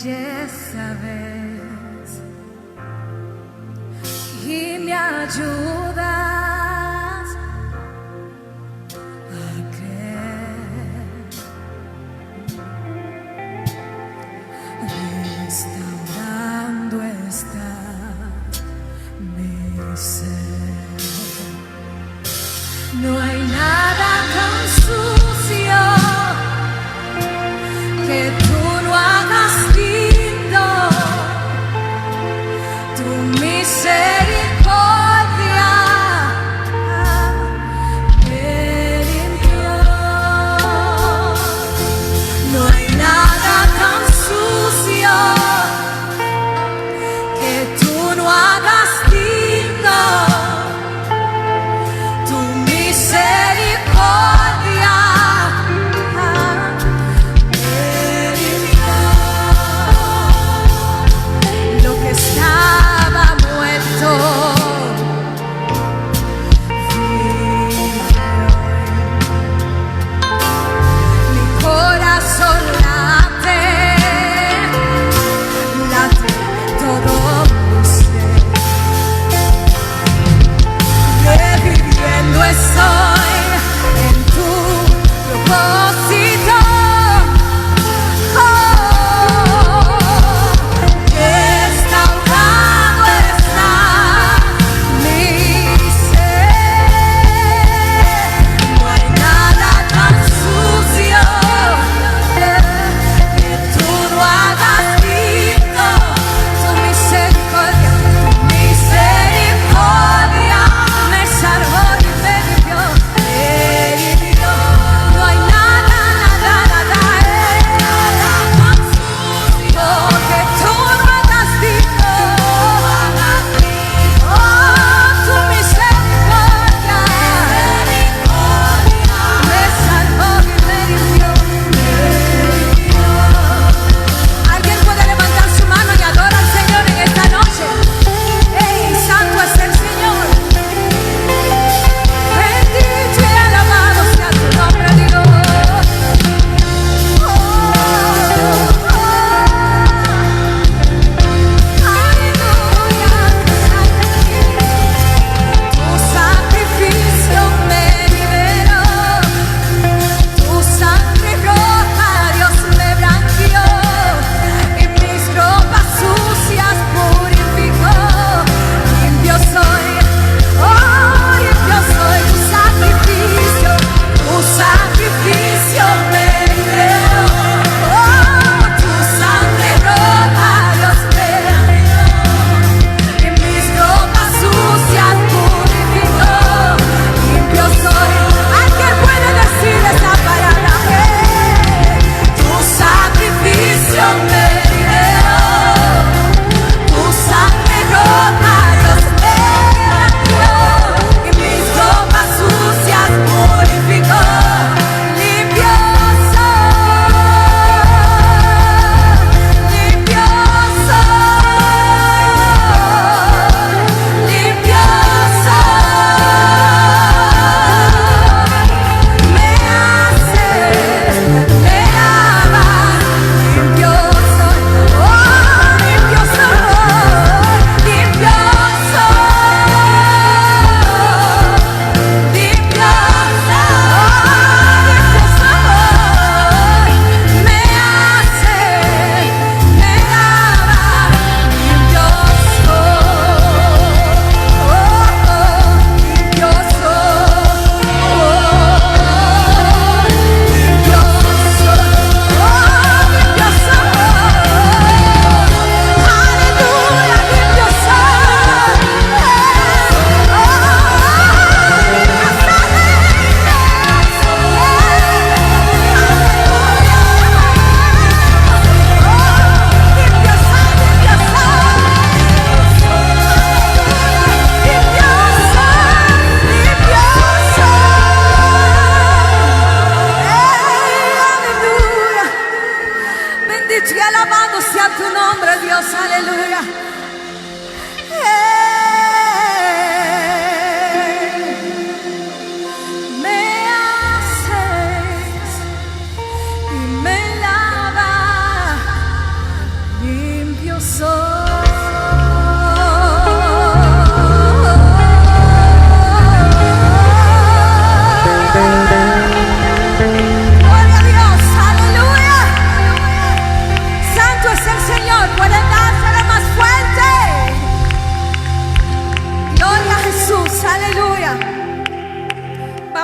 belleza ves y me ayudas a creer, restaurando estás mi ser. No hay nada tan sucio que tú no hagas lindo. Tu misericordia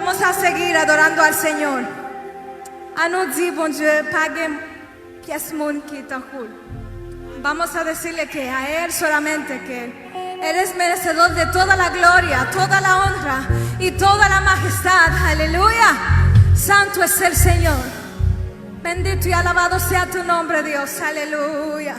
Vamos a seguir adorando al Señor. À nous dit, bon Dieu, pague pièce moun qui t'encoule. Vamos a decirle que a Él solamente, que eres merecedor de toda la gloria, toda la honra y toda la majestad. Aleluya. Santo es el Señor. Bendito y alabado sea tu nombre, Dios. Aleluya.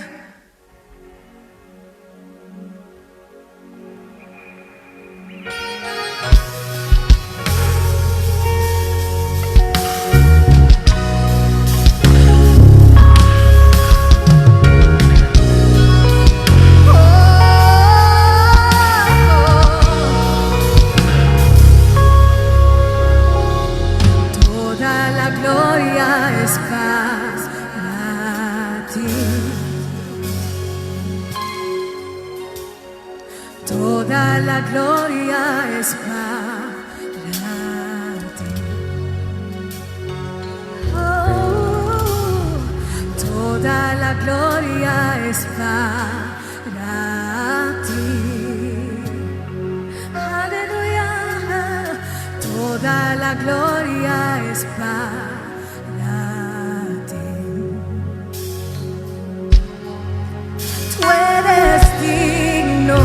Toda la gloria es para ti. Oh, toda la gloria es para ti. Aleluya. Toda la gloria es para ti. Tú eres digno.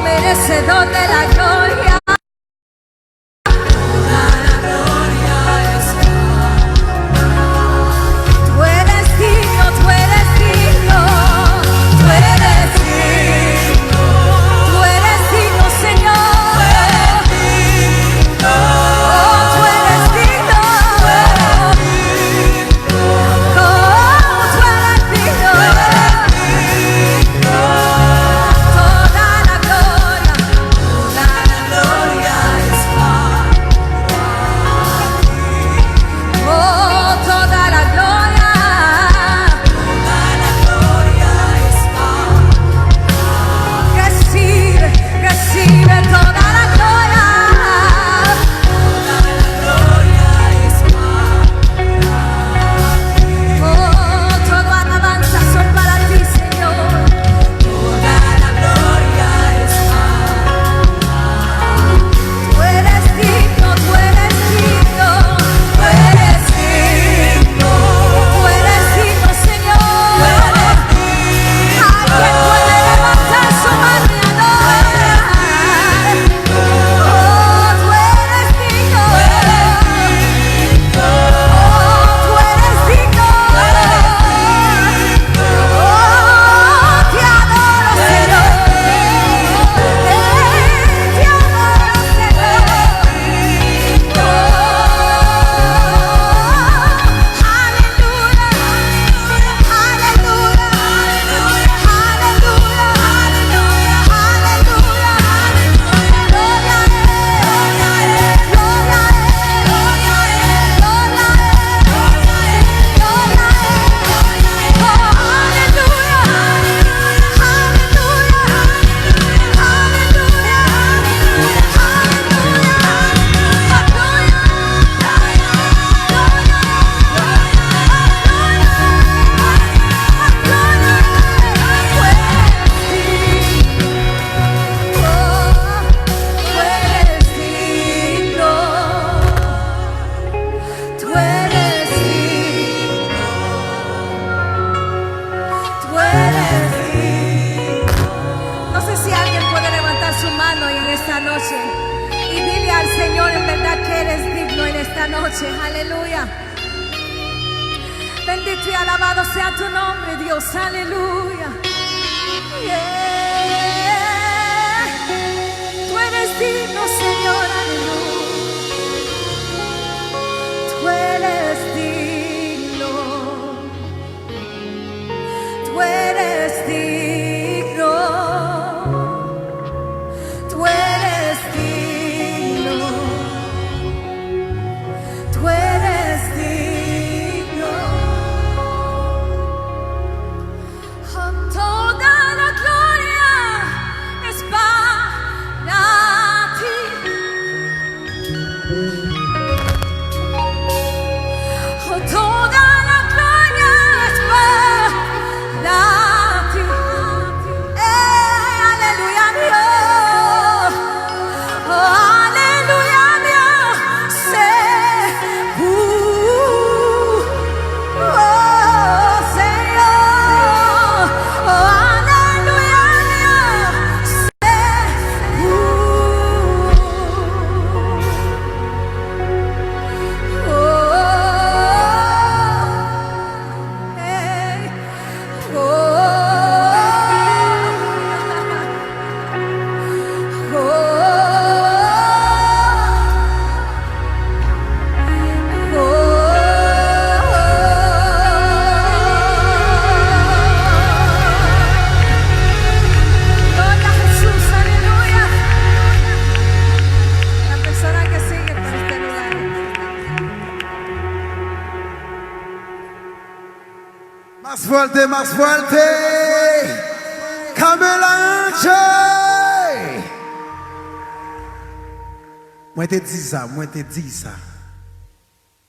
Merecedor de la gloria. Tú eres digno, tú eres digno, tú eres digno, tú eres digno, Señor. Oh, tú eres digno, oh, tú eres digno. Y dile al Señor en verdad que eres digno en esta noche. Aleluya. Bendito y alabado sea tu nombre, Dios. Aleluya. Yeah. Tú eres digno, Señor. Aleluya. Tú eres digno. Max Volte, Max Volte. Camelanche. Moi te dis ça, moi te dis ça.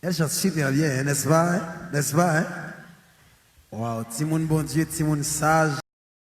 Elle chante super bien, n'est-ce pas? N'est-ce pas? Wow, Timoun bon Dieu, Timoun sage.